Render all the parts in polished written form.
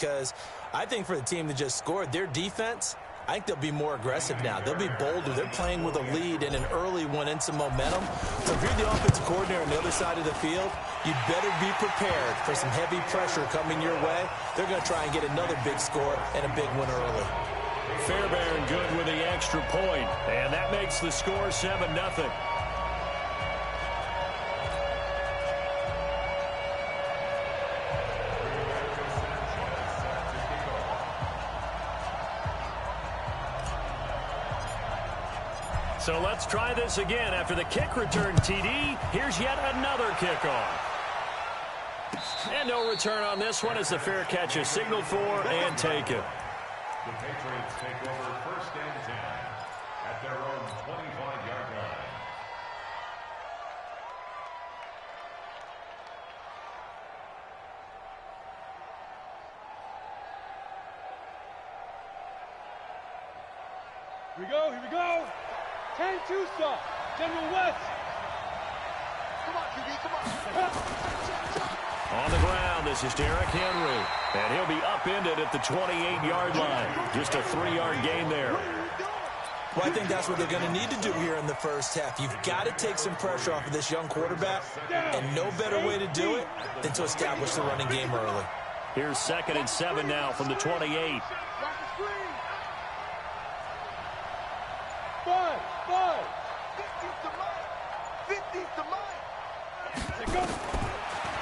because I think for the team that just scored, their defense, I think they'll be more aggressive now. They'll be bolder. They're playing with a lead and an early one and some momentum. So if you're the offensive coordinator on the other side of the field, you better be prepared for some heavy pressure coming your way. They're going to try and get another big score and a big one early. Fairbairn good with the extra point, and that makes the score 7-0. So let's try this again. After the kick return TD, here's yet another kickoff. And no return on this one as the fair catch is signaled for and taken. The Patriots take over 1st and 10 at their own 25-yard line. Here we go, here we go. 10-2 stop. General West. Come on, QB, come on. On the ground, this is Derrick Henry. And he'll be upended at the 28-yard line. Just a 3-yard gain there. Well, I think that's what they're going to need to do here in the first half. You've got to take some pressure off of this young quarterback, and no better way to do it than to establish the running game early. Here's 2nd and 7 now from the 28. Five. 50's to mine. 50's to mine.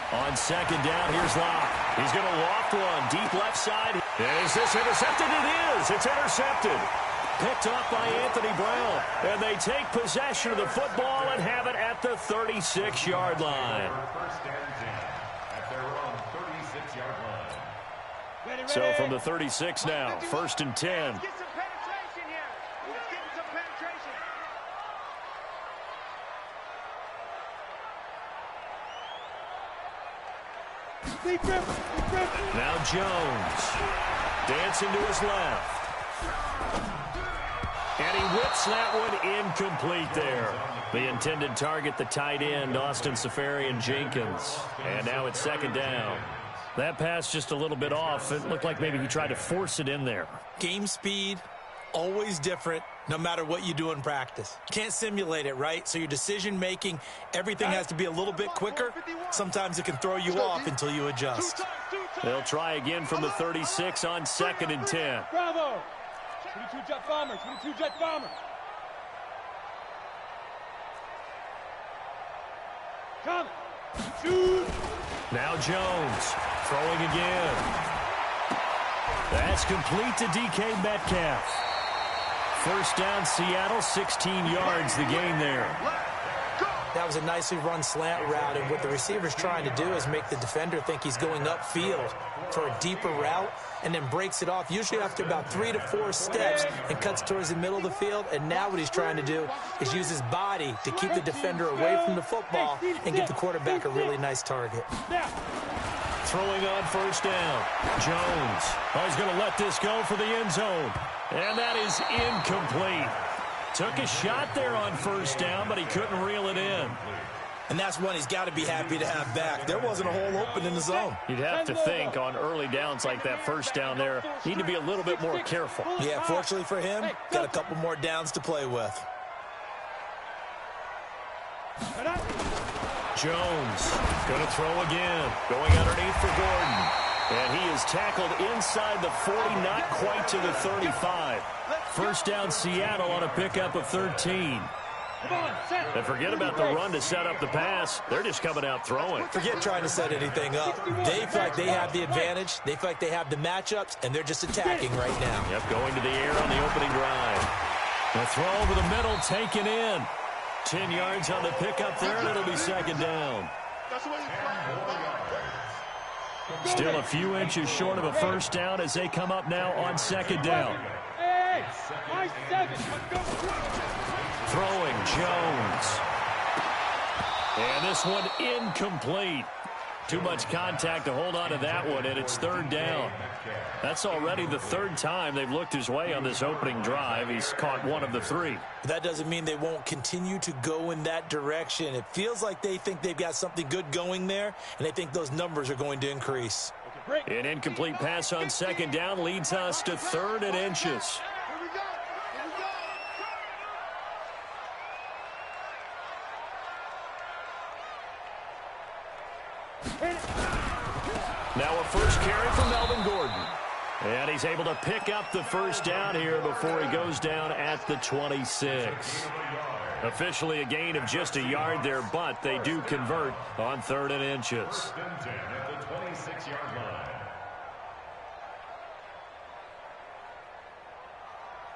On 2nd down, here's Locke. He's going to loft one deep left side. Is this intercepted? It is. It's intercepted. Picked off by Anthony Brown. And they take possession of the football and have it at the 36-yard line. 1st and 10 at their own 36-yard line. So from the 36 now, 1st and 10. Now Jones. Dancing to his left. And he whips that one incomplete there. The intended target, the tight end, Austin Seferian-Jenkins. And now it's 2nd down. That pass just a little bit off. It looked like maybe he tried to force it in there. Game speed, always different, no matter what you do in practice. Can't simulate it, right? So your decision-making, everything has to be a little bit quicker. Sometimes it can throw you off until you adjust. They'll try again from the 36 on 2nd and 10. Bravo. 22 jet bomber. 22 jet bomber. Come. Shoot. Now Jones throwing again. That's complete to DK Metcalf. 1st down, Seattle, 16 yards, the gain there. That was a nicely run slant route, and what the receiver's trying to do is make the defender think he's going upfield for a deeper route, and then breaks it off, usually after about 3 to 4 steps, and cuts towards the middle of the field. And now what he's trying to do is use his body to keep the defender away from the football and give the quarterback a really nice target. Throwing on 1st down. Jones. Oh, he's going to let this go for the end zone. And that is incomplete. Took a shot there on 1st down, but he couldn't reel it in. And that's one he's got to be happy to have back. There wasn't a hole open in the zone. You'd have to think on early downs like that 1st down there, need to be a little bit more careful. Yeah, fortunately for him, got a couple more downs to play with. Jones going to throw again. Going underneath for Gordon. And he is tackled inside the 40, not quite to the 35. 1st down, Seattle on a pickup of 13. And forget about the run to set up the pass. They're just coming out throwing. Forget trying to set anything up. They feel like they have the advantage. They feel like they have the matchups, and they're just attacking right now. Yep, going to the air on the opening drive. The throw over the middle, taken in. 10 yards on the pickup there, and it'll be 2nd down. Still a few inches short of a 1st down as they come up now on 2nd down. Throwing Jones. And this one incomplete. Too much contact to hold on to that one, and it's 3rd down. That's already the 3rd time they've looked his way on this opening drive. He's caught one of the 3. That doesn't mean they won't continue to go in that direction. It feels like they think they've got something good going there, and they think those numbers are going to increase. An incomplete pass on second down leads us to 3rd and inches. Now a first carry for Melvin Gordon. And he's able to pick up the first down here before he goes down at the 26. Officially a gain of just a yard there, but they do convert on 3rd and inches. At the 26-yard line.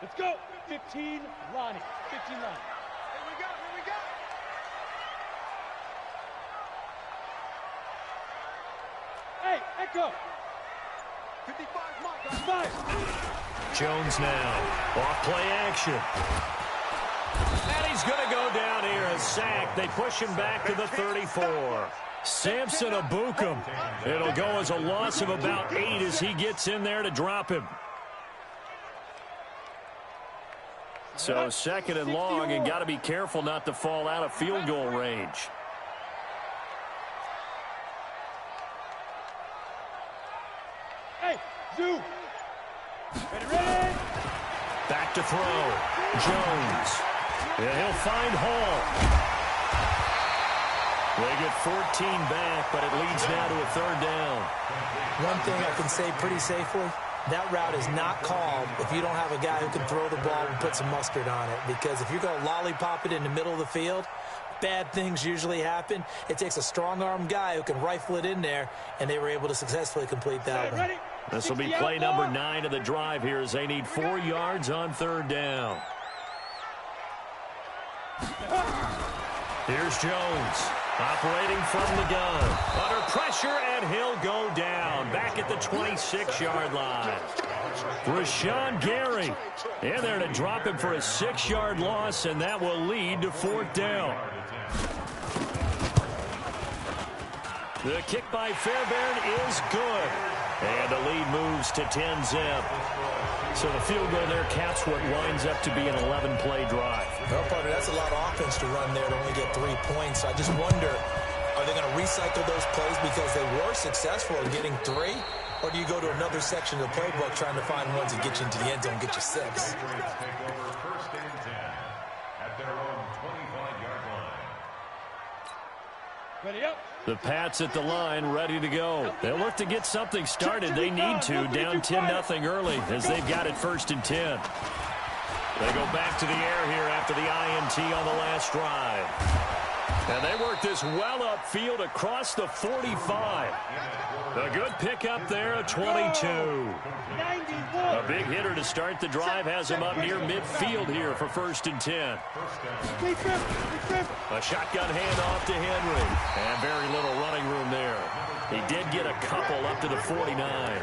Let's go. 15, Lonnie. 15, Lonnie. Here we go. Here we go. Hey, Echo. 55, Mike. 5. Jones now. Off play action. And he's going to go down here. A sack. They push him back to the 34. Samson Abukum. It'll go as a loss of about 8 as he gets in there to drop him. So 2nd and long, and got to be careful not to fall out of field goal range. Hey, Zoo. Ready. Back to throw. Jones. Yeah, he'll find Hall. They get 14 back, but it leads now to a 3rd down. One thing I can say pretty safely, that route is not called if you don't have a guy who can throw the ball and put some mustard on it. Because if you're going to lollipop it in the middle of the field, bad things usually happen. It takes a strong-armed guy who can rifle it in there, and they were able to successfully complete that one. This will be play number 9 of the drive here as they need 4 yards on 3rd down. Here's Jones. Operating from the gun. Under pressure, and he'll go down. Back at the 26-yard line. Rashawn Gary in there to drop him for a 6-yard loss, and that will lead to 4th down. The kick by Fairbairn is good. And the lead moves to 10-zip. So the field goal there caps what winds up to be an 11-play drive. Well, partner, that's a lot of offense to run there to only get 3 points. I just wonder, are they going to recycle those plays because they were successful in getting 3? Or do you go to another section of the playbook trying to find ones that get you into the end zone and get you 6? Take over 1st and 10 at their own 25-yard line. Ready up. The Pats at the line, ready to go. They'll look to get something started. They need to, down 10-0 early, as they've got it 1st and 10. They go back to the air here after the INT on the last drive. And they work this well upfield across the 45. A good pickup there at 22. A big hitter to start the drive has him up near midfield here for 1st and 10. A shotgun handoff to Henry. And very little running room there. He did get a couple up to the 49.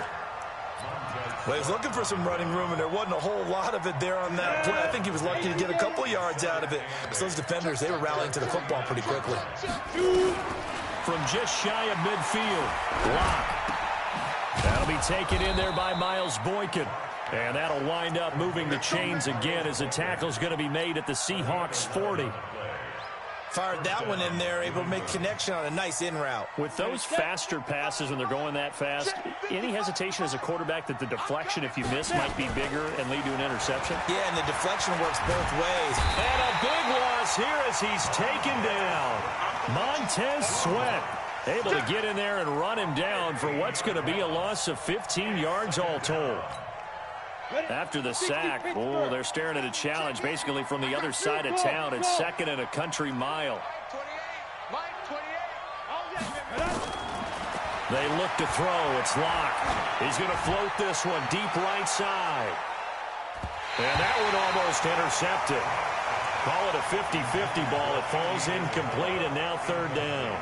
Well, he was looking for some running room, and there wasn't a whole lot of it there on that play. I think he was lucky to get a couple yards out of it. So those defenders, they were rallying to the football pretty quickly. From just shy of midfield. Block. That'll be taken in there by Miles Boykin. And that'll wind up moving the chains again as the tackle's going to be made at the Seahawks 40. Fired that one in there, able to make connection on a nice in route. With those faster passes when they're going that fast, any hesitation as a quarterback that the deflection, if you miss, might be bigger and lead to an interception? Yeah, and the deflection works both ways. And a big loss here as he's taken down. Montez Sweat able to get in there and run him down for what's going to be a loss of 15 yards all told. After the sack, oh, they're staring at a challenge basically from the other side of town. It's 2nd and a country mile. They look to throw. It's locked. He's going to float this one deep right side. And that one almost intercepted. Call it a 50-50 ball. It falls incomplete, and now 3rd down.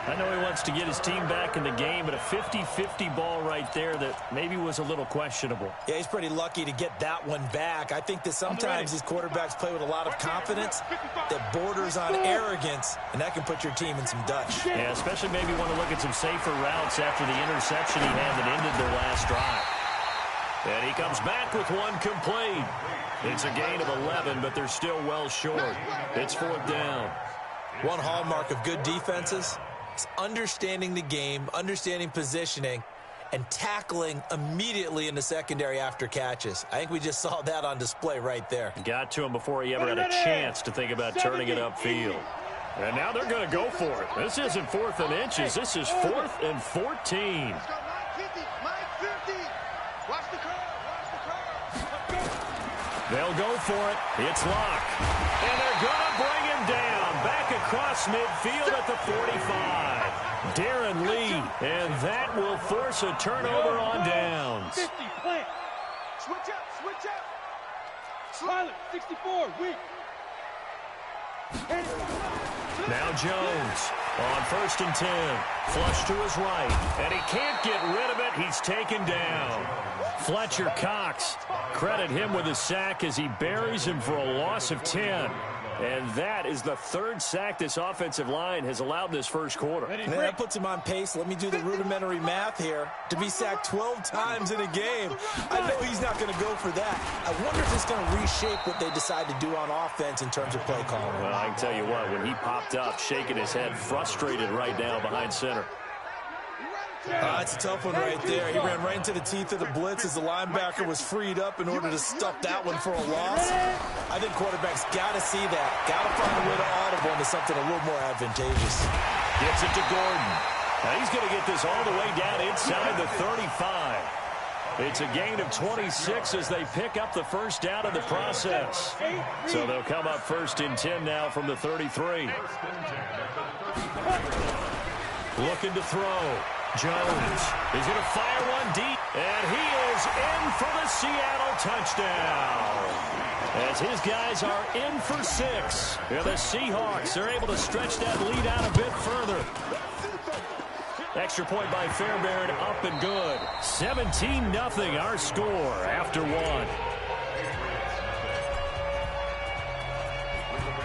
I know he wants to get his team back in the game, but a 50-50 ball right there that maybe was a little questionable. Yeah, he's pretty lucky to get that one back. I think that sometimes these quarterbacks play with a lot of confidence that borders on arrogance, and that can put your team in some Dutch. Yeah, especially maybe want to look at some safer routes after the interception he had that ended their last drive. And he comes back with one complete. It's a gain of 11, but they're still well short. It's 4th down. One hallmark of good defenses It's understanding the game, understanding positioning, and tackling immediately in the secondary after catches. I think we just saw that on display right there. Got to him before he ever had a chance to think about turning it upfield. And now they're going to go for it. This isn't 4th and inches. This is 4th and 14. They'll go for it. It's Locke. And they're going to bring him down. Back across midfield at the 45. Darren Lee. And that will force a turnover on downs. 50, plant. Switch up, switch up. Silent, 64, weak. Now Jones on 1st and 10. Flush to his right. And he can't get rid of it. He's taken down. Fletcher Cox. Credit him with a sack as he buries him for a loss of 10. And that is the 3rd sack this offensive line has allowed this first quarter. And that puts him on pace. Let me do the rudimentary math here. To be sacked 12 times in a game, I know he's not going to go for that. I wonder if it's going to reshape what they decide to do on offense in terms of play calling. Well, I can tell you what, when he popped up, shaking his head, frustrated right now behind center. That's a tough one right there. He ran right into the teeth of the blitz as the linebacker was freed up in order to stuff that one for a loss. I think quarterbacks got to see that. Got to find a way to audible into something a little more advantageous. Gets it to Gordon. Now he's going to get this all the way down inside the 35. It's a gain of 26 as they pick up the first down in the process. So they'll come up 1st and 10 now from the 33. Looking to throw. Jones is going to fire one deep, and he is in for the Seattle touchdown. As his guys are in for 6. And the Seahawks are able to stretch that lead out a bit further. Extra point by Fairbairn, up and good. 17-0 our score after 1.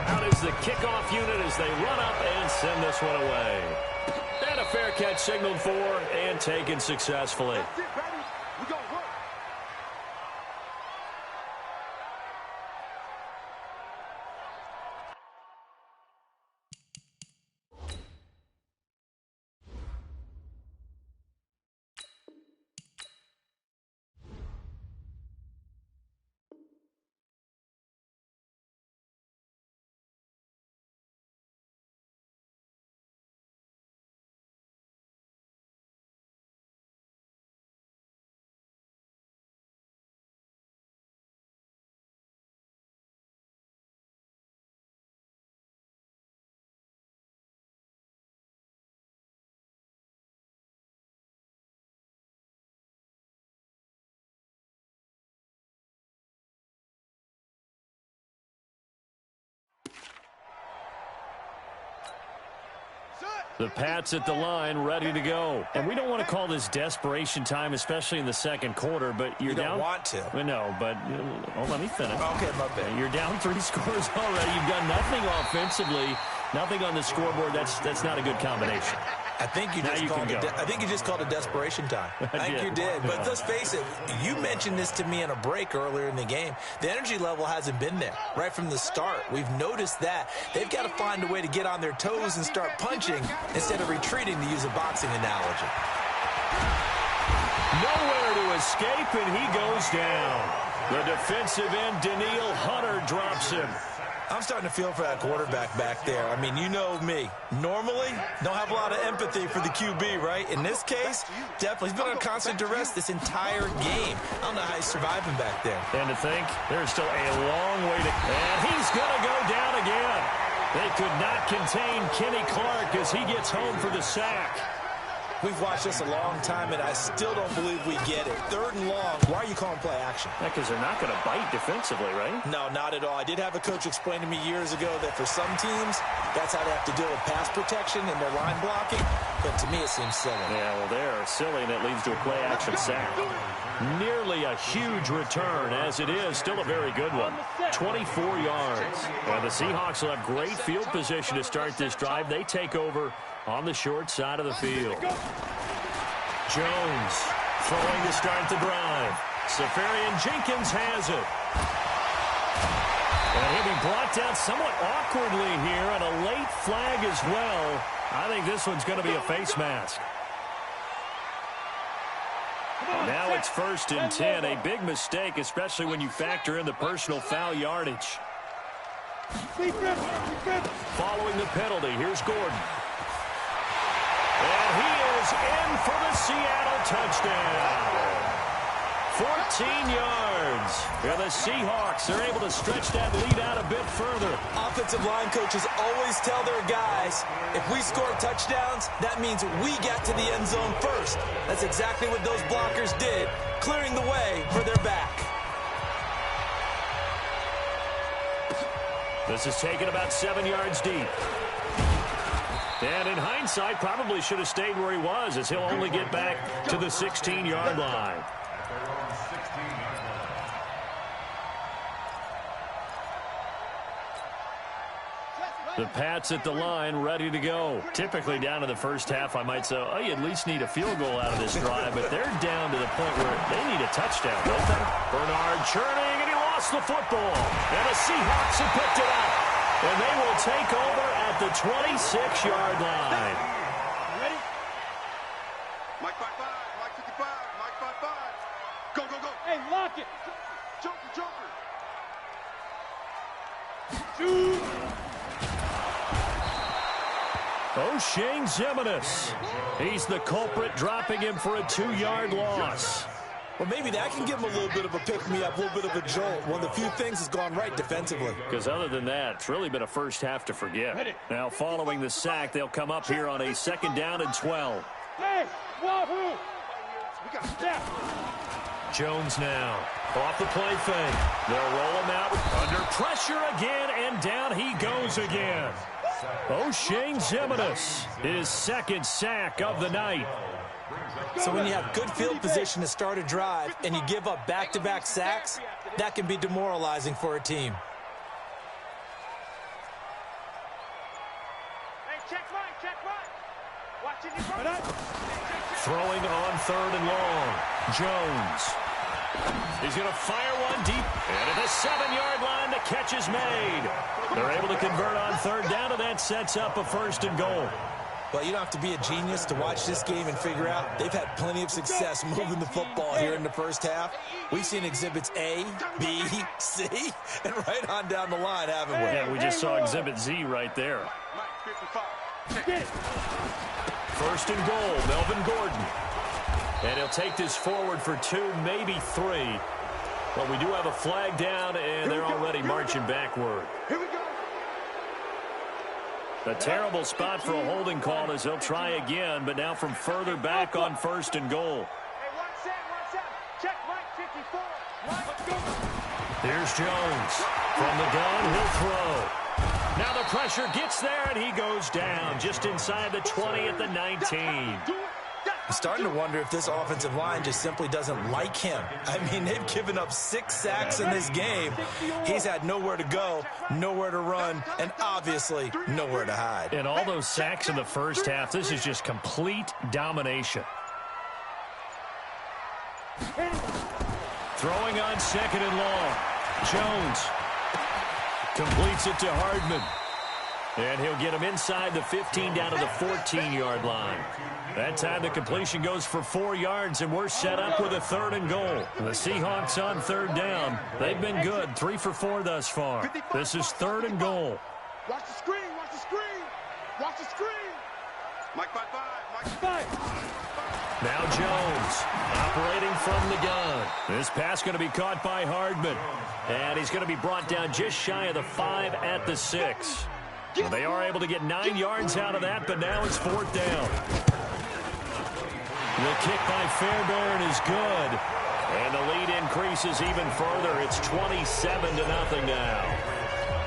Out is the kickoff unit as they run up and send this one away. And a fair catch signaled for and taken successfully. The Pats at the line, ready to go. And we don't want to call this desperation time, especially in the second quarter, but you're down. You don't want to. No, but let me finish. Okay, my bad. You're down 3 scores already. You've done nothing offensively, nothing on the scoreboard. That's not a good combination. I think you just called it desperation time. I think you did. But let's face it, you mentioned this to me in a break earlier in the game. The energy level hasn't been there right from the start. We've noticed that. They've got to find a way to get on their toes and start punching instead of retreating, to use a boxing analogy. Nowhere to escape, and he goes down. The defensive end, Daniil Hunter, drops him. I'm starting to feel for that quarterback back there. I mean, you know me. Normally, don't have a lot of empathy for the QB, right? In this case, definitely. He's been on constant duress this entire game. I don't know how he's surviving back there. And to think, there's still a long way to... And he's going to go down again. They could not contain Kenny Clark as he gets home for the sack. We've watched this a long time, and I still don't believe we get it. 3rd and long. Why are you calling play action? Because they're not going to bite defensively, right? No, not at all. I did have a coach explain to me years ago that for some teams, that's how they have to deal with pass protection and their line blocking. But to me, it seems silly. Yeah, well, they're silly, and it leads to a play action sack. Nearly a huge return, as it is. Still a very good one. 24 yards. And the Seahawks will have great field position to start this drive. They take over on the short side of the field. Jones throwing to start the drive. Safarian Jenkins has it. And he'll be brought down somewhat awkwardly here, and a late flag as well. I think this one's going to be a face mask. Now it's 1st and 10, a big mistake, especially when you factor in the personal foul yardage. Following the penalty, here's Gordon. And he is in for the Seattle touchdown. 14 yards. And the Seahawks are able to stretch that lead out a bit further. Offensive line coaches always tell their guys, if we score touchdowns, that means we get to the end zone first. That's exactly what those blockers did, clearing the way for their back. This is taken about 7 yards deep. And in hindsight, probably should have stayed where he was, as he'll only get back to the 16-yard line. The Pats at the line, ready to go. Typically down to the first half, I might say, oh, you at least need a field goal out of this drive, but they're down to the point where they need a touchdown, don't they? Bernard churning, and he lost the football. And the Seahawks have picked it up. And they will take over at the 26-yard line. Ready? Mike 5-5, Mike 55, Mike 5-5. Go, go, go. Hey, lock it. Joker, Joker. Shoot. O'Shane Ximines. He's the culprit, dropping him for a 2-yard loss. Well, maybe that can give him a little bit of a pick-me-up, a little bit of a jolt. One of the few things has gone right defensively. Because other than that, it's really been a first half to forget. Now, following the sack, they'll come up here on a 2nd down and 12. Hey, Wahoo! We got step. Jones now. Off the play fake. They'll roll him out under pressure again, and down he goes again. O'Shane Ximines, his 2nd sack of the night. So when you have good field position to start a drive and you give up back-to-back sacks, that can be demoralizing for a team. Hey, check mine. Watching your front. Throwing on 3rd and long. Jones. He's going to fire one deep. And at the 7-yard line, the catch is made. They're able to convert on 3rd down, and that sets up a 1st and goal. Well, you don't have to be a genius to watch this game and figure out they've had plenty of success moving the football here in the first half. We've seen exhibits A, B, C, and right on down the line, haven't we? Yeah, we just saw exhibit Z right there. Get it. 1st and goal, Melvin Gordon. And he'll take this forward for 2, maybe 3. But we do have a flag down, and they're already marching backward. Here we go. A terrible spot for a holding call as they'll try again, but now from further back on 1st and goal. Hey, 1-7. Check Mike 54. Let's go. Here's Jones. From the gun, he'll throw. Now the pressure gets there, and he goes down just inside the 20 at the 19. I'm starting to wonder if this offensive line just simply doesn't like him. I mean, they've given up 6 sacks in this game. He's had nowhere to go, nowhere to run, and obviously nowhere to hide. And all those sacks in the first half, this is just complete domination. Throwing on 2nd and long. Jones completes it to Hardman. And he'll get him inside the 15 down to the 14-yard line. That time the completion goes for 4 yards, and we're set up with a 3rd and goal. The Seahawks on 3rd down. They've been good, 3 for 4 thus far. This is 3rd and goal. Watch the screen. Watch the screen. Mike 5-5. Mike 5. Now Jones operating from the gun. This pass going to be caught by Hardman. And he's going to be brought down just shy of the 5 at the 6. Well, they are able to get 9 yards out of that, but now it's 4th down. The kick by Fairbairn is good. And the lead increases even further. It's 27-0 now.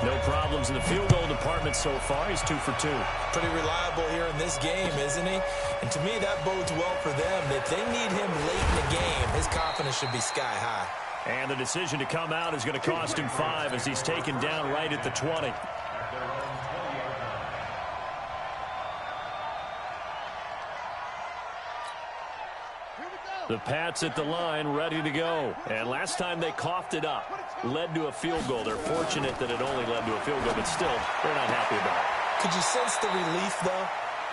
No problems in the field goal department so far. He's 2 for 2. Pretty reliable here in this game, isn't he? And to me, that bodes well for them. If they need him late in the game, his confidence should be sky high. And the decision to come out is going to cost him 5 as he's taken down right at the 20. Here we go. The Pats at the line, ready to go. And last time they coughed it up, led to a field goal. They're fortunate that it only led to a field goal, but still, they're not happy about it. Could you sense the relief, though,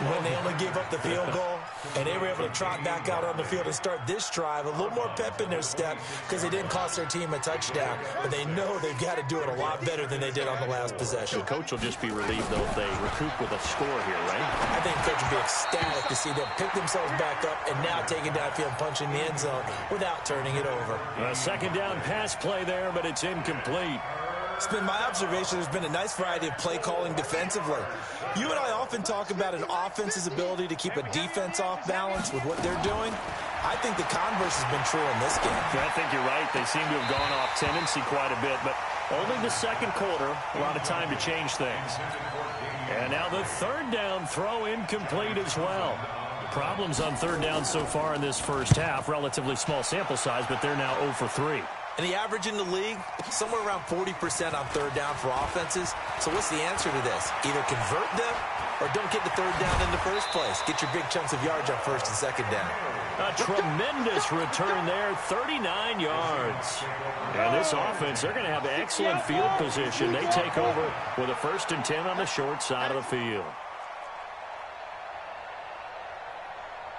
when they only gave up the field goal and they were able to trot back out on the field and start this drive? A little more pep in their step because they didn't cost their team a touchdown, but they know they've got to do it a lot better than they did on the last possession. The coach will just be relieved, though, if they recoup with a score here, right? I think the coach will be ecstatic to see them pick themselves back up and now take it downfield and punch in the end zone without turning it over. A second down pass play there, but it's incomplete. It's been my observation there's been a nice variety of play calling defensively. You and I often talk about an offense's ability to keep a defense off balance with what they're doing. I think the converse has been true in this game. I think you're right. They seem to have gone off tendency quite a bit, but only the second quarter, a lot of time to change things. And now the third down throw incomplete as well. Problems on third down so far in this first half. Relatively small sample size, but they're now 0 for 3. And the average in the league, somewhere around 40% on third down for offenses. So what's the answer to this? Either convert them or don't get the third down in the first place. Get your big chunks of yards on first and second down. A tremendous return there, 39 yards. And this offense, they're going to have excellent field position. They take over with a 1st and 10 on the short side of the field.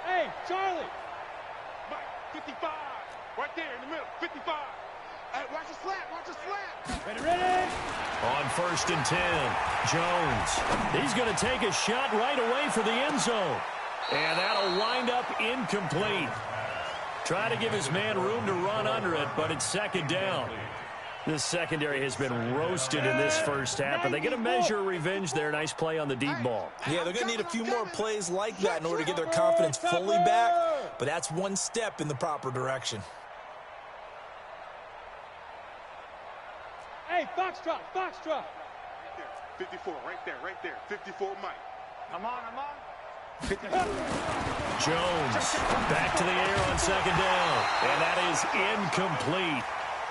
Hey, Charlie. Mike, 55. Right there in the middle, 55. Hey, watch the slant, watch the slant. Ready, ready. On 1st and 10, Jones. He's going to take a shot right away for the end zone. And that'll wind up incomplete. Try to give his man room to run under it, but it's second down. This secondary has been roasted in this first half, but they get a measure of revenge there. Nice play on the deep ball. Yeah, they're going to need a few more plays like that in order to get their confidence fully back, but that's one step in the proper direction. Hey, Foxtrot, Foxtrot. 54, right there, 54, Mike. I'm on. Jones back to the air on second down, and that is incomplete.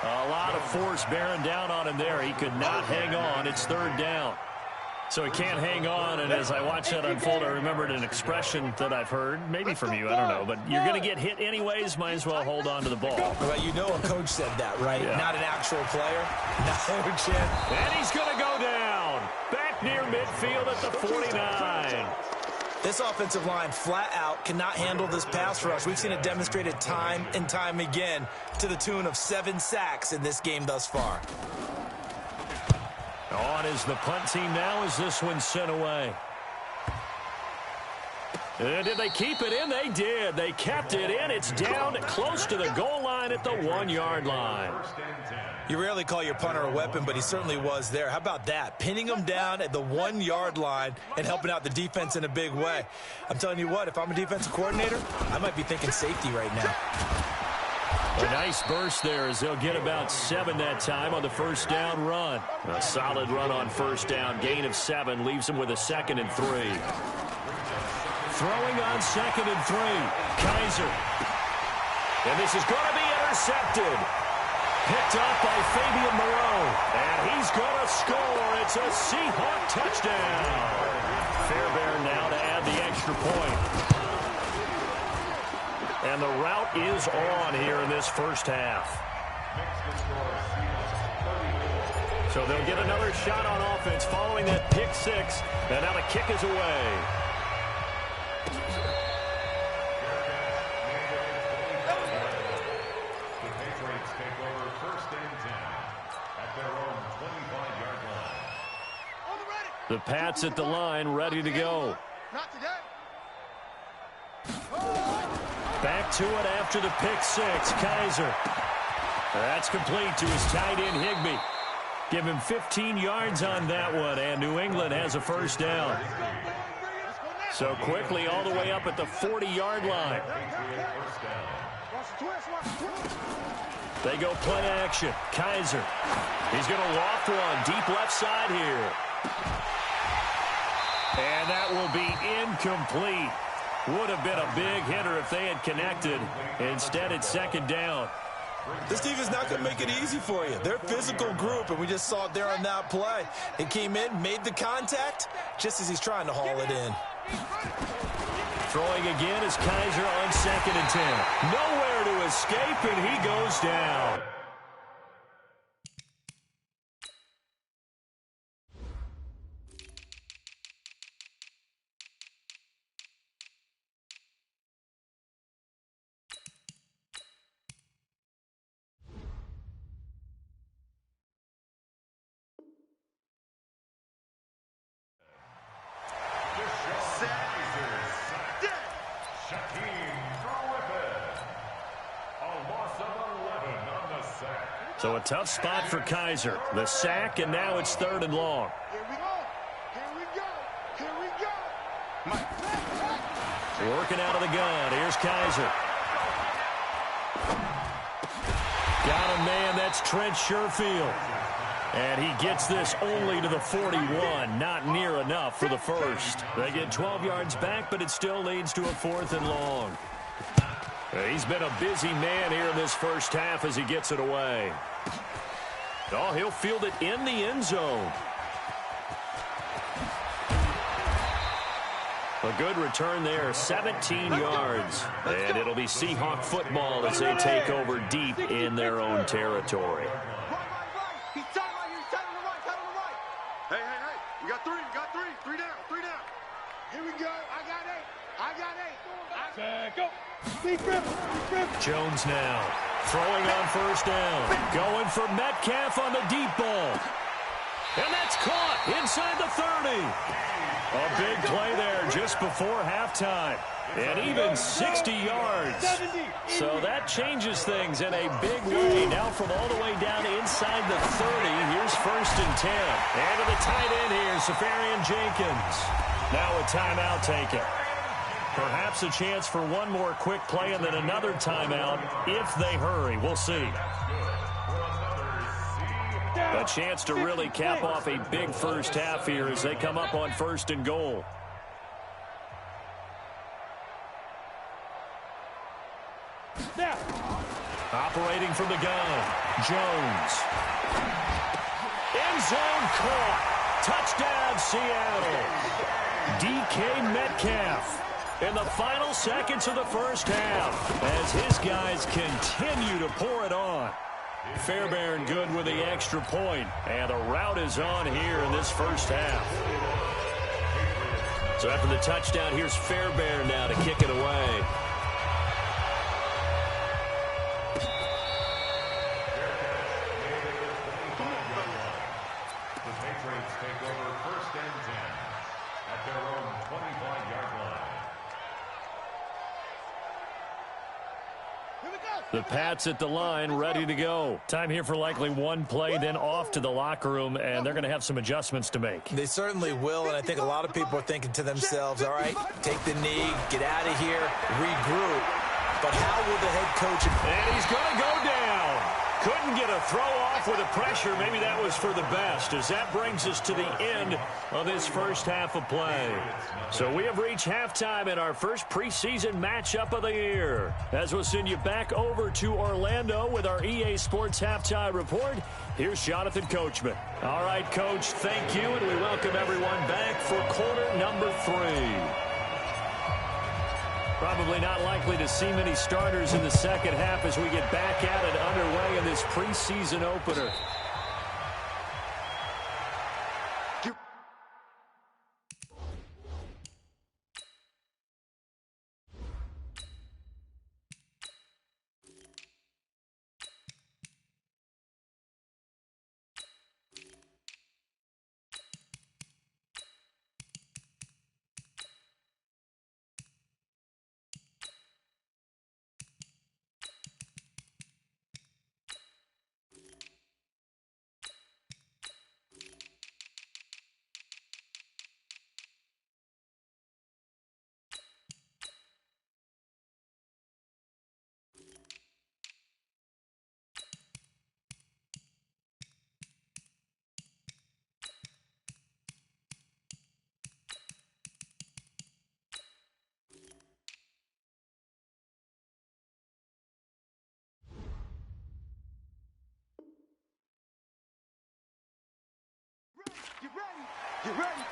A lot of force bearing down on him there. He could not hang on. It's third down. So he can't hang on, and as I watch that unfold, I remembered an expression that I've heard, maybe from you, I don't know, but you're going to get hit anyways, might as well hold on to the ball. Well, you know a coach said that, right? Yeah. Not an actual player. No chance. And he's going to go down. Back near midfield at the 49. This offensive line, flat out, cannot handle this pass rush. We've seen it demonstrated time and time again to the tune of 7 sacks in this game thus far. On is the punt team now as this one's sent away. Did they keep it in? They did. They kept it in. It's down close to the goal line at the 1-yard line. You rarely call your punter a weapon, but he certainly was there. How about that? Pinning him down at the 1-yard line and helping out the defense in a big way. I'm telling you what, if I'm a defensive coordinator, I might be thinking safety right now. A nice burst there as they'll get about 7 that time on the first down run. A solid run on first down. Gain of 7 leaves them with a 2nd and 3. Throwing on 2nd and 3. Kaiser. And this is going to be intercepted. Picked up by Fabian Moreau. And he's going to score. It's a Seahawk touchdown. Fairbairn now to add the extra point. And the route is on here in this first half. So they'll get another shot on offense following that pick 6. And now the kick is away. The Patriots take over 1st and 10 at their own 25-yard line. The Pats at the line, ready to go. Not today. Back to it after the pick 6. Kaiser. That's complete to his tight end, Higbee. Give him 15 yards on that one, and New England has a first down. So quickly all the way up at the 40-yard line. They go play action. Kaiser. He's going to loft one deep left side here. And that will be incomplete. Would have been a big hitter if they had connected. Instead, it's second down. This defense is not going to make it easy for you. They're a physical group, and we just saw it there on that play. It came in, made the contact, just as he's trying to haul it in. Throwing again is Kaiser on 2nd and 10. Nowhere escape, and he goes down. So a tough spot for Kaiser. The sack, and now it's 3rd and long. Here we go. Here we go. Here we go. Working out of the gun. Here's Kaiser. Got him, man. That's Trent Sherfield. And he gets this only to the 41. Not near enough for the first. They get 12 yards back, but it still leads to a 4th and long. He's been a busy man here in this first half as he gets it away. Oh, he'll field it in the end zone. A good return there, 17 yards. And it'll be Seahawk football as they take over deep in their own territory. He's tight right here. He's tight on the right. Tight on the right. Hey, hey, hey. We got 3. We got 3. 3 down. 3 down. Here we go. I got 8. I got 8. Go. Jones now throwing on first down. Going for Metcalf on the deep ball. And that's caught inside the 30. A big play there just before halftime. And even 60 yards. So that changes things in a big way. Now from all the way down inside the 30, here's 1st and 10. And to the tight end here, Safarian Jenkins. Now a timeout taken. Perhaps a chance for one more quick play and then another timeout if they hurry. We'll see. A chance to really cap off a big first half here as they come up on 1st and goal. Operating from the gun, Jones. End zone caught. Touchdown, Seattle. DK Metcalf in the final seconds of the first half as his guys continue to pour it on. Fairbairn good with the extra point, and the route is on here in this first half. So after the touchdown, here's Fairbairn now to kick it away. The Pats at the line, ready to go. Time here for likely one play, then off to the locker room, and they're going to have some adjustments to make. They certainly will, and I think a lot of people are thinking to themselves, all right, take the knee, get out of here, regroup. But how will the head coach... And he's going to go down. Couldn't get a throw off with the pressure. Maybe that was for the best, as that brings us to the end of this first half of play. So we have reached halftime in our first preseason matchup of the year. As we'll send you back over to Orlando with our EA Sports Halftime Report, here's Jonathan Coachman. All right, Coach, thank you, and we welcome everyone back for quarter number 3. Probably not likely to see many starters in the second half as we get back at it underway in this preseason opener. Get ready. Get ready.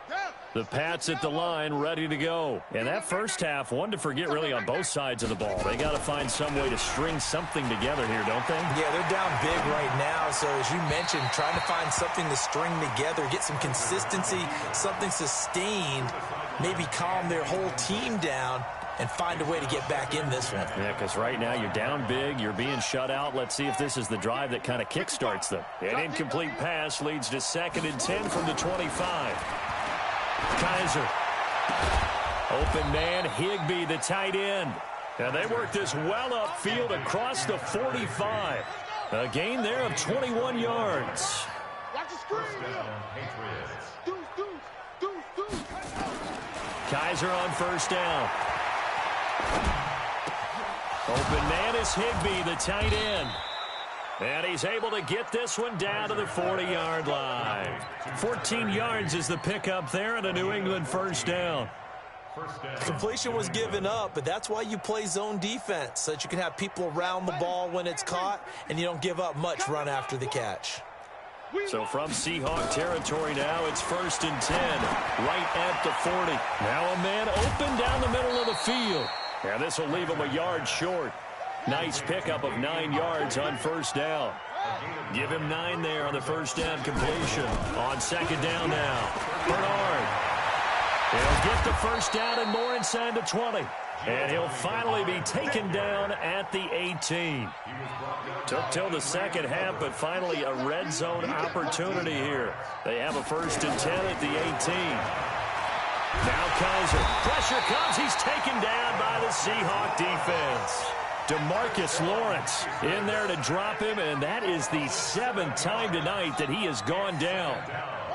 Down. The Pats at the line, ready to go. And that first half, one to forget really on both sides of the ball. They got to find some way to string something together here, don't they? Yeah, they're down big right now. So as you mentioned, trying to find something to string together, get some consistency, something sustained, maybe calm their whole team down and find a way to get back in this one. Yeah, because right now you're down big, you're being shut out. Let's see if this is the drive that kind of kickstarts them. An incomplete pass leads to 2nd and 10 from the 25. Kaiser. Open man, Higbee, the tight end. And they work this well upfield across the 45. A gain there of 21 yards. Kaiser on first down. Open man is Higbee, the tight end. And he's able to get this one down to the 40-yard line. 14 yards is the pickup there and a New England first down. Completion was given up, but that's why you play zone defense, so that you can have people around the ball when it's caught, and you don't give up much run after the catch. So from Seahawk territory now, it's 1st and 10, right at the 40. Now a man open down the middle of the field. And this will leave him a yard short. Nice pickup of 9 yards on first down. Give him 9 there on the first down completion. On 2nd down now, Bernard. He'll get the first down and more inside the 20. And he'll finally be taken down at the 18. Took till the second half, but finally a red zone opportunity here. They have a 1st and 10 at the 18. Now Kaiser. Pressure comes. He's taken down by the Seahawk defense. DeMarcus Lawrence in there to drop him, and that is the 7th time tonight that he has gone down.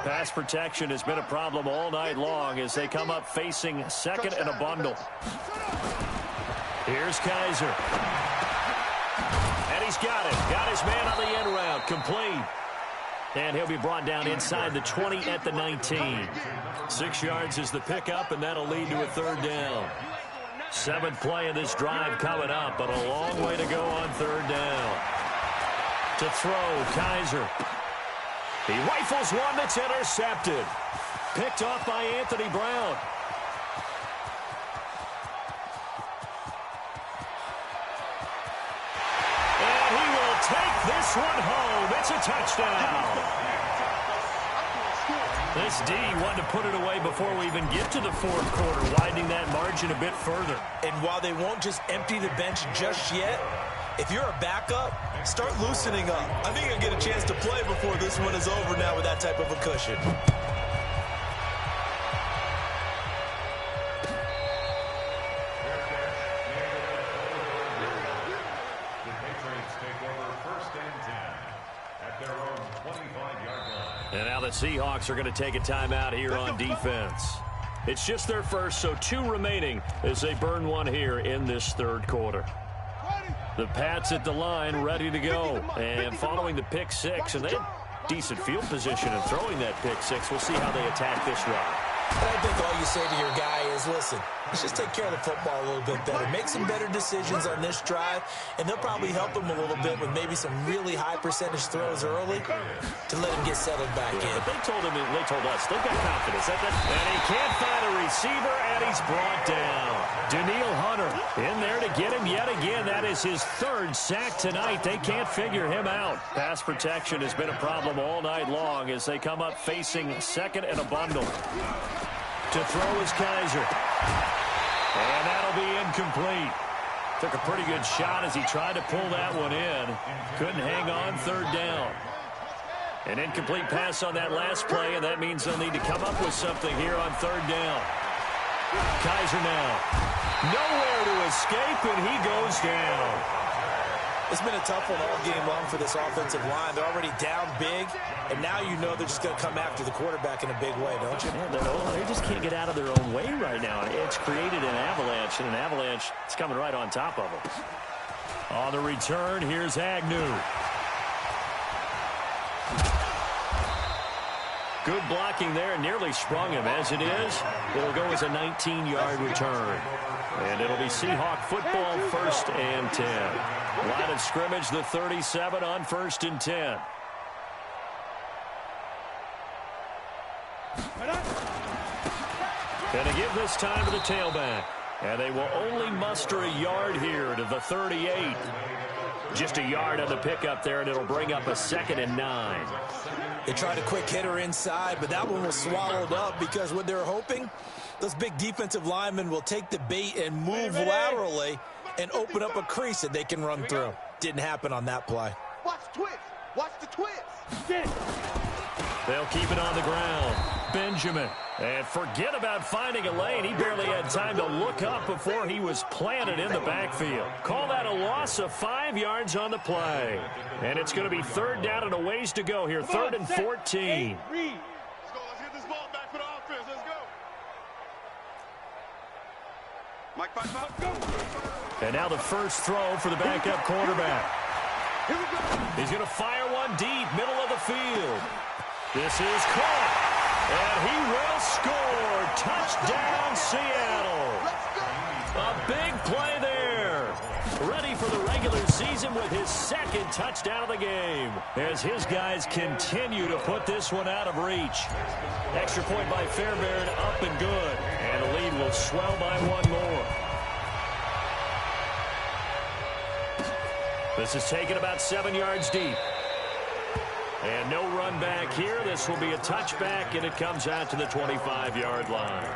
Pass protection has been a problem all night long as they come up facing 2nd and a bundle. Here's Kaiser. And he's got it. Got his man on the end route. Complete. And he'll be brought down inside the 20 at the 19. 6 yards is the pickup, and that'll lead to a 3rd down. 7th play of this drive coming up, but a long way to go on 3rd down. To throw, Kaiser. He rifles one that's intercepted. Picked off by Anthony Brown. And he will take this one home. It's a touchdown. This D wanted to put it away before we even get to the 4th quarter, widening that margin a bit further. And while they won't just empty the bench just yet, if you're a backup, start loosening up. I think you'll get a chance to play before this one is over now with that type of a cushion. And now the Seahawks are going to take a timeout here on defense. It's just their first, so 2 remaining as they burn one here in this 3rd quarter. The Pats at the line, ready to go. And following the pick 6, and they have decent field position in throwing that pick 6. We'll see how they attack this drive. And I think all you say to your guy is, listen, let's just take care of the football a little bit better. Make some better decisions on this drive, and they'll probably help him a little bit with maybe some really high percentage throws early to let him get settled back in. But they told us, they've got confidence. And he can't find a receiver, and he's brought down. Daniil Hunter in there to get him yet again. That is his 3rd sack tonight. They can't figure him out. Pass protection has been a problem all night long as they come up facing 2nd and a bundle. To throw is Kaiser. And that'll be incomplete. Took a pretty good shot as he tried to pull that one in. Couldn't hang on, 3rd down. An incomplete pass on that last play, and that means they'll need to come up with something here on 3rd down. Kaiser now. Nowhere to escape, and he goes down. It's been a tough one all game long for this offensive line. They're already down big, and now you know they're just going to come after the quarterback in a big way, don't you? Yeah, they just can't get out of their own way right now. It's created an avalanche, and an avalanche is coming right on top of them. On the return, here's Agnew. Good blocking there, nearly sprung him. As it is, it'll go as a 19-yard return. And it'll be Seahawk football, 1st and 10. Line of scrimmage, the 37 on 1st and 10. And to give this time to the tailback. And they will only muster a yard here to the 38. Just a yard on the pickup there, and it'll bring up a 2nd and 9. They tried a quick hitter inside, but that one was swallowed up because what they're hoping, those big defensive linemen will take the bait and move laterally and open up a crease that they can run through. Didn't happen on that play. Watch the twist. Watch the twist. They'll keep it on the ground. Benjamin. And forget about finding a lane. He barely had time to look up before he was planted in the backfield. Call that a loss of 5 yards on the play. And it's going to be 3rd down and a ways to go here. 3rd and 14. Let's go. Let's get this ball back for the offense. Let's go. Mike, go. And now the first throw for the backup quarterback. He's going to fire one deep, middle of the field. This is caught. And he will score. Touchdown, Seattle. A big play there. Ready for the regular season with his 2nd touchdown of the game, as his guys continue to put this one out of reach. Extra point by Fairbairn, up and good. And the lead will swell by 1 more. This is taken about 7 yards deep. And no run back here. This will be a touchback, and it comes out to the 25-yard line.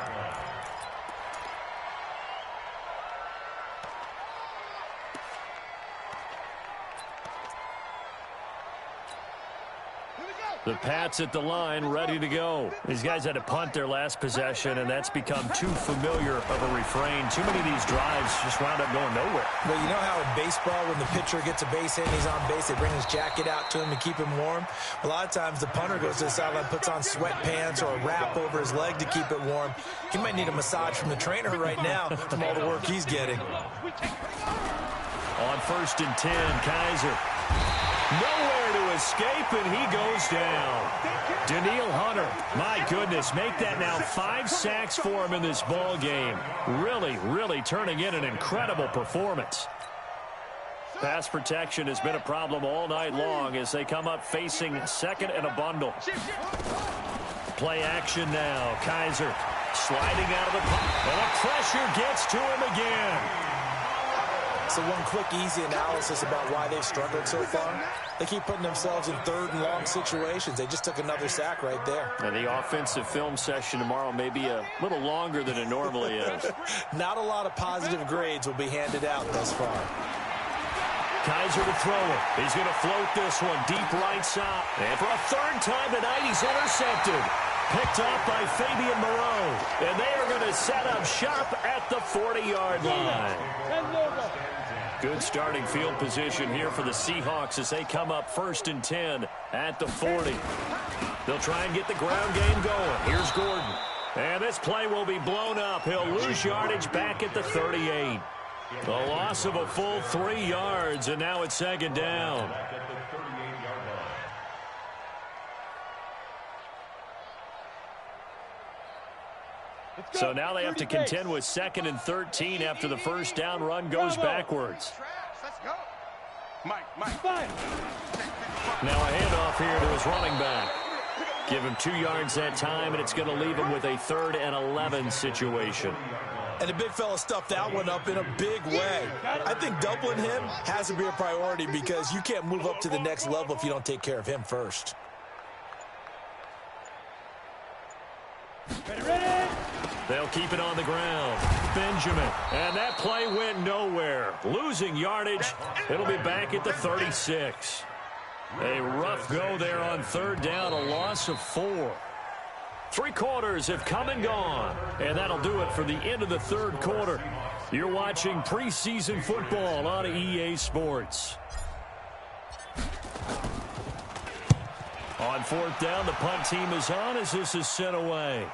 The Pats at the line, ready to go. These guys had to punt their last possession, and that's become too familiar of a refrain. Too many of these drives just wound up going nowhere. Well, you know how in baseball, when the pitcher gets a base hit and he's on base, they bring his jacket out to him to keep him warm? A lot of times the punter goes to the sideline, puts on sweatpants or a wrap over his leg to keep it warm. He might need a massage from the trainer right now from all the work he's getting. On 1st and 10, Kaiser. Nowhere to escape, and he goes down. Daniil Hunter, my goodness, make that now 5 sacks for him in this ball game. Really turning in an incredible performance. Pass protection has been a problem all night long as they come up facing 2nd and a bundle. Play action now. Kaiser sliding out of the pocket, and the pressure gets to him again. So one quick, easy analysis about why they've struggled so far. They keep putting themselves in 3rd and long situations. They just took another sack right there. And the offensive film session tomorrow may be a little longer than it normally is. Not a lot of positive grades will be handed out thus far. Kaiser to throw it. He's going to float this one deep right side. And for a 3rd time tonight, he's intercepted. Picked up by Fabian Moreau. And they are going to set up shop at the 40-yard line. Good starting field position here for the Seahawks as they come up 1st and 10 at the 40. They'll try and get the ground game going. Here's Gordon. And this play will be blown up. He'll lose yardage back at the 38. The loss of a full 3 yards, and now it's 2nd down. So now they have to contend with 2nd and 13 after the 1st down run goes backwards. Mike. Now a handoff here to his running back. Give him 2 yards that time, and it's going to leave him with a 3rd and 11 situation. And the big fella stuffed that one up in a big way. I think doubling him has to be a priority because you can't move up to the next level if you don't take care of him first. Ready. They'll keep it on the ground. Benjamin. And that play went nowhere. Losing yardage. It'll be back at the 36. A rough go there on 3rd down. A loss of 4. 3 quarters have come and gone. And that'll do it for the end of the 3rd quarter. You're watching preseason football on EA Sports. On 4th down, the punt team is on as this is sent away.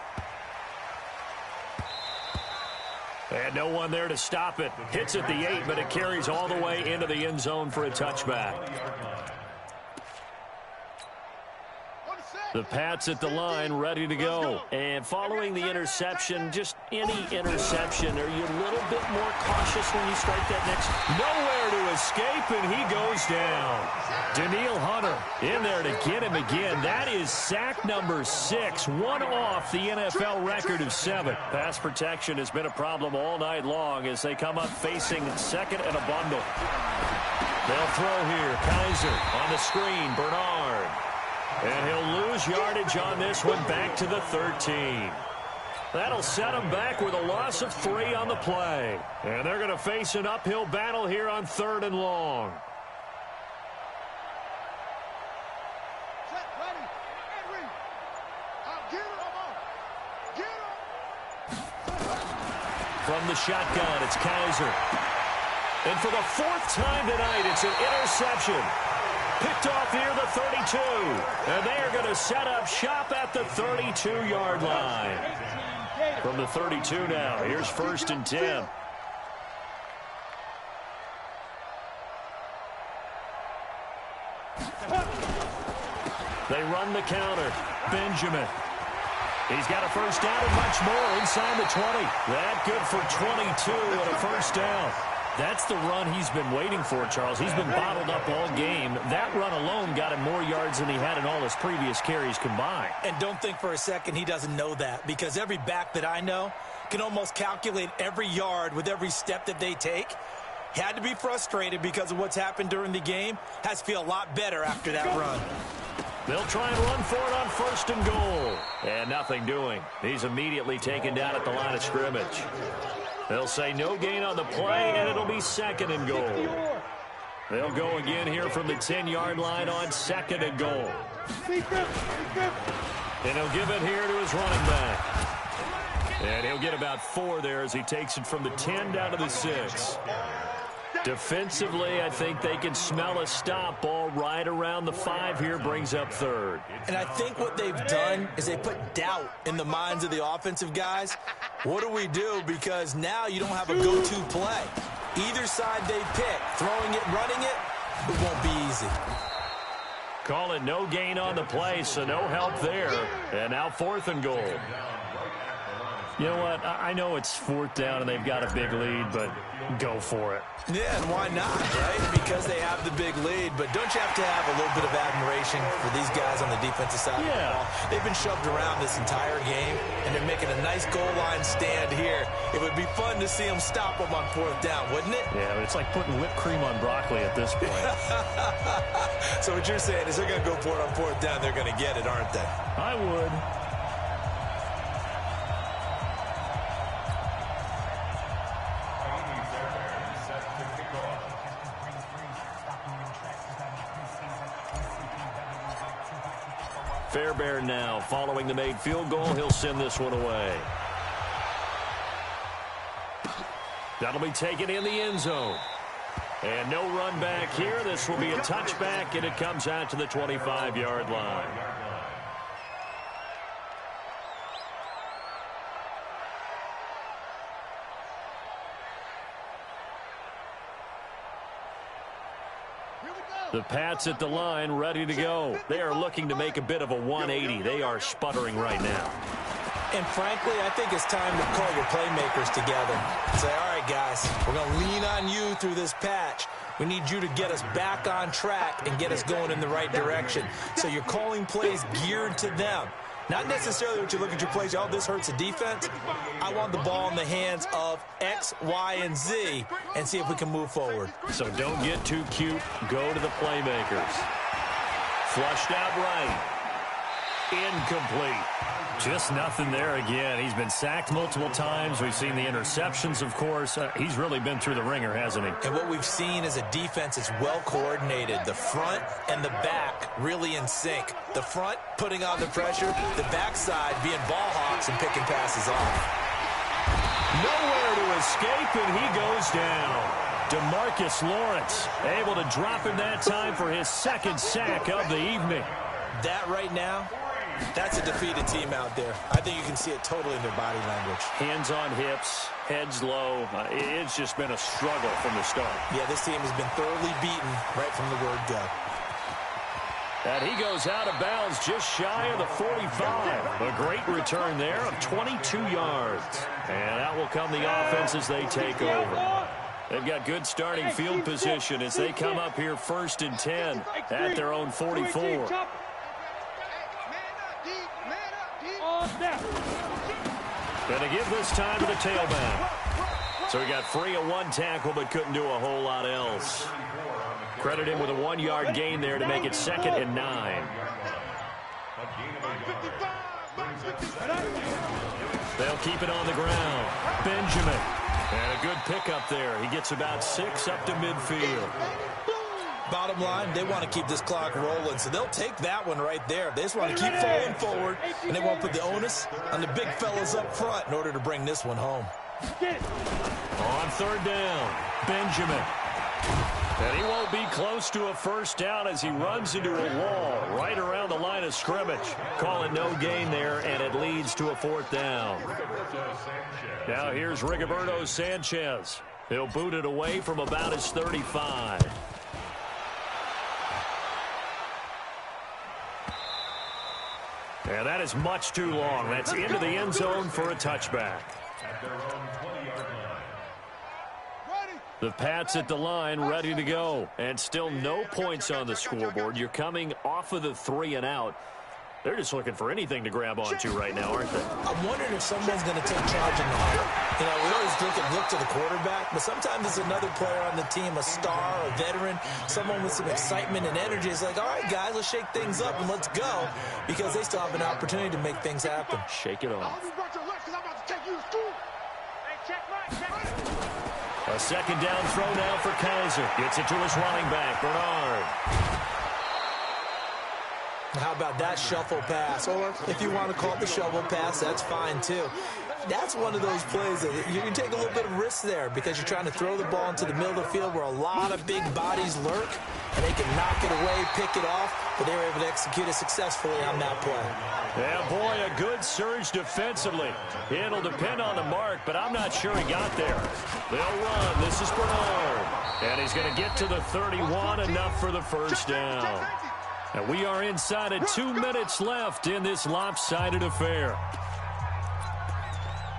And no one there to stop it. Hits at the 8, but it carries all the way into the end zone for a touchback. The Pats at the line, ready to go. And following the interception, just any interception, are you a little bit more cautious when you start that next? Nowhere to escape, and he goes down. Danielle Hunter in there to get him again. That is sack number 6, one off the NFL record of 7. Pass protection has been a problem all night long as they come up facing second and a bundle. They'll throw here. Kaiser on the screen. Bernard. And he'll lose yardage on this one back to the 13. That'll set him back with a loss of 3 on the play. And they're going to face an uphill battle here on 3rd and long. From the shotgun, it's Kaiser. And for the 4th time tonight, it's an interception. Picked off near the 32. And they are going to set up shop at the 32-yard line. From the 32 now, here's 1st and 10. They run the counter. Benjamin. He's got a first down and much more inside the 20. That good for 22 and a first down. That's the run he's been waiting for, Charles. He's been bottled up all game. That run alone got him more yards than he had in all his previous carries combined. And don't think for a second he doesn't know that, because every back that I know can almost calculate every yard with every step that they take. He had to be frustrated because of what's happened during the game. Has to feel a lot better after that run. They'll try and run for it on 1st and goal. And nothing doing. He's immediately taken down at the line of scrimmage. They'll say no gain on the play, and it'll be 2nd and goal. They'll go again here from the 10-yard line on 2nd and goal. And he'll give it here to his running back. And he'll get about 4 there as he takes it from the 10 down to the 6. Defensively, I think they can smell a stop. Ball right around the 5 here, brings up 3rd. And I think what they've done is they put doubt in the minds of the offensive guys. What do we do? Because now you don't have a go-to play. Either side they pick, throwing it, running it, it won't be easy. Call it no gain on the play, so no help there. And now 4th and goal. You know what? I know it's 4th down and they've got a big lead, but go for it. Yeah, and why not, right? Because they have the big lead. But don't you have to have a little bit of admiration for these guys on the defensive side of the ball? They've been shoved around this entire game, and they're making a nice goal line stand here. It would be fun to see them stop them on 4th down, wouldn't it? Yeah, but it's like putting whipped cream on broccoli at this point. So what you're saying is they're going to go for it on 4th down. They're going to get it, aren't they? I would. Fairbairn now following the made field goal. He'll send this one away. That'll be taken in the end zone. And no run back here. This will be a touchback, and it comes out to the 25-yard line. The Pats at the line, ready to go. They are looking to make a bit of a 180. They are sputtering right now. And frankly, I think it's time to call your playmakers together. Say, all right, guys, we're going to lean on you through this patch. We need you to get us back on track and get us going in the right direction. So you're calling plays geared to them. Not necessarily what you look at your plays, oh, this hurts the defense. I want the ball in the hands of X, Y, and Z and see if we can move forward. So don't get too cute. Go to the playmakers. Flushed out right. Incomplete. Just nothing there again. He's been sacked multiple times. We've seen the interceptions, of course. He's really been through the ringer, hasn't he? And what we've seen is a defense that's well coordinated. The front and the back really in sync. The front putting on the pressure, the backside being ball hawks and picking passes off. Nowhere to escape, and he goes down. DeMarcus Lawrence able to drop him that time for his 2nd sack of the evening. That right now, that's a defeated team out there. I think you can see it totally in their body language. Hands on hips, heads low. It's just been a struggle from the start. Yeah, this team has been thoroughly beaten right from the word go. And he goes out of bounds just shy of the 45. A great return there of 22 yards. And out will come the offense as they take over. They've got good starting field position as they come up here 1st and 10 at their own 44. Going to give this time to the tailback. So he got free of one tackle but couldn't do a whole lot else. Credit him with a 1-yard gain there to make it 2nd and 9. They'll keep it on the ground. Benjamin. And a good pickup there. He gets about 6 up to midfield. Bottom line, they want to keep this clock rolling, so they'll take that one right there. They just want to keep falling forward, and they won't put the onus on the big fellas up front in order to bring this one home. On 3rd down, Benjamin. And he won't be close to a first down as he runs into a wall right around the line of scrimmage. Call it no gain there, and it leads to a 4th down. Now here's Rigoberto Sanchez. He'll boot it away from about his 35. And that is much too long. That's into the end zone for a touchback. The Pats at the line, ready to go. And still no points on the scoreboard. You're coming off of the 3 and out. They're just looking for anything to grab onto right now, aren't they? I'm wondering if someone's going to take charge in the huddle. You know, we always look to the quarterback, but sometimes it's another player on the team, a star, a veteran, someone with some excitement and energy. It's like, all right, guys, let's shake things up and let's go, because they still have an opportunity to make things happen. Shake it off. A 2nd down throw now for Kaiser. Gets it to his running back, Bernard. How about that shuffle pass? Or if you want to call it the shovel pass, that's fine too. That's one of those plays that you can take a little bit of risk there because you're trying to throw the ball into the middle of the field where a lot of big bodies lurk, and they can knock it away, pick it off, but they were able to execute it successfully on that play. Yeah, boy, a good surge defensively. It'll depend on the mark, but I'm not sure he got there. They'll run. This is Bernard. And he's going to get to the 31, enough for the first down. And we are inside of 2 minutes left in this lopsided affair.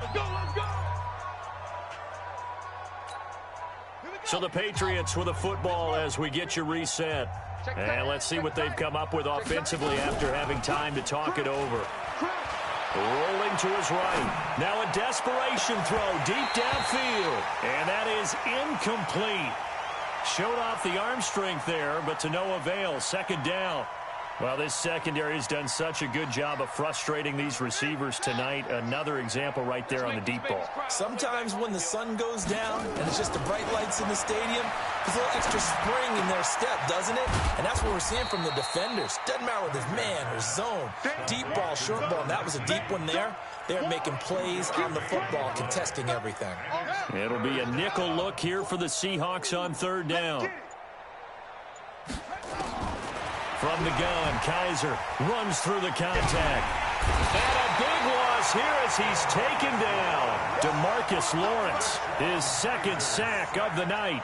Let's go, let's go. So the Patriots with a football as we get you reset. And let's see what they've come up with offensively after having time to talk it over. Rolling to his right. Now a desperation throw deep downfield. And that is incomplete. Showed off the arm strength there, but to no avail. 2nd down. Well, this secondary has done such a good job of frustrating these receivers tonight. Another example right there on the deep ball. Sometimes when the sun goes down and it's just the bright lights in the stadium, there's a little extra spring in their step, doesn't it? And that's what we're seeing from the defenders. Doesn't matter whether it's man or zone. Deep ball, short ball, and that was a deep one there. They're making plays on the football, contesting everything. It'll be a nickel look here for the Seahawks on 3rd down. From the gun, Kaiser runs through the contact. And a big loss here as he's taken down. DeMarcus Lawrence, his 2nd sack of the night.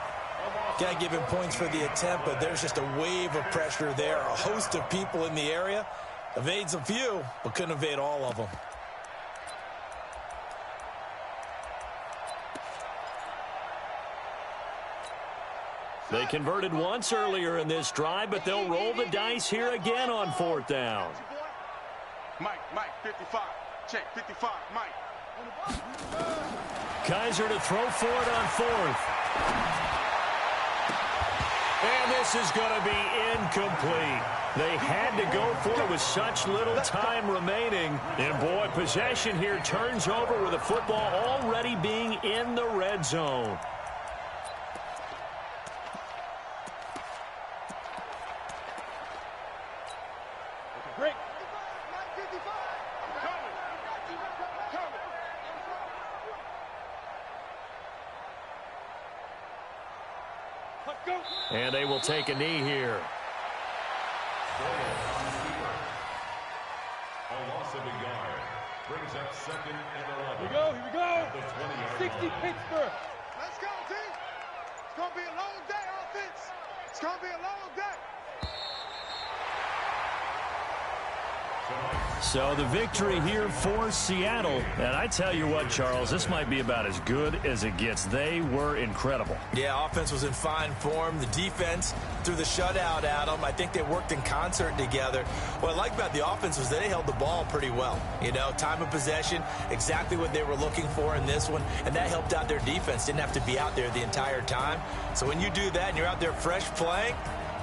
Can't give him points for the attempt, but there's just a wave of pressure there. A host of people in the area. Evades a few, but couldn't evade all of them. They converted once earlier in this drive, but they'll roll the dice here again on 4th down. Mike, 55. Check, 55, Mike. Kaiser to throw for it on 4th. And this is going to be incomplete. They had to go for it with such little time remaining. And, boy, possession here turns over with the football already being in the red zone. And they will take a knee here. A loss of a yard brings up 2nd and 11. Here we go. 60 Pittsburgh. Let's go, team. It's going to be a long day, offense. It's going to be a long day. So the victory here for Seattle. And I tell you what, Charles, this might be about as good as it gets. They were incredible. Yeah, offense was in fine form. The defense through the shutout, Adam, I think they worked in concert together. What I like about the offense was they held the ball pretty well. You know, time of possession, exactly what they were looking for in this one, and that helped out their defense. Didn't have to be out there the entire time. So when you do that and you're out there fresh playing,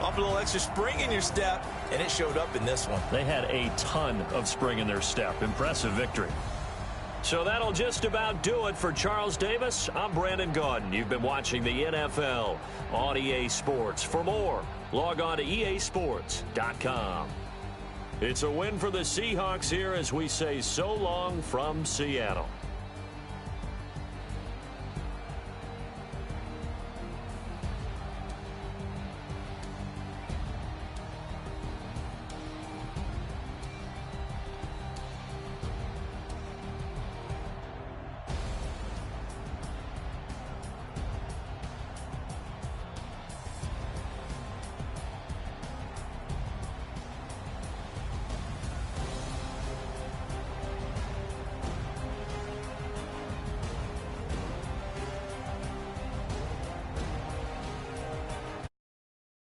off a little extra spring in your step, and it showed up in this one. They had a ton of spring in their step. Impressive victory. So that'll just about do it for Charles Davis. I'm Brandon Gaudin. You've been watching the NFL on EA Sports. For more, log on to easports.com. It's a win for the Seahawks here as we say so long from Seattle.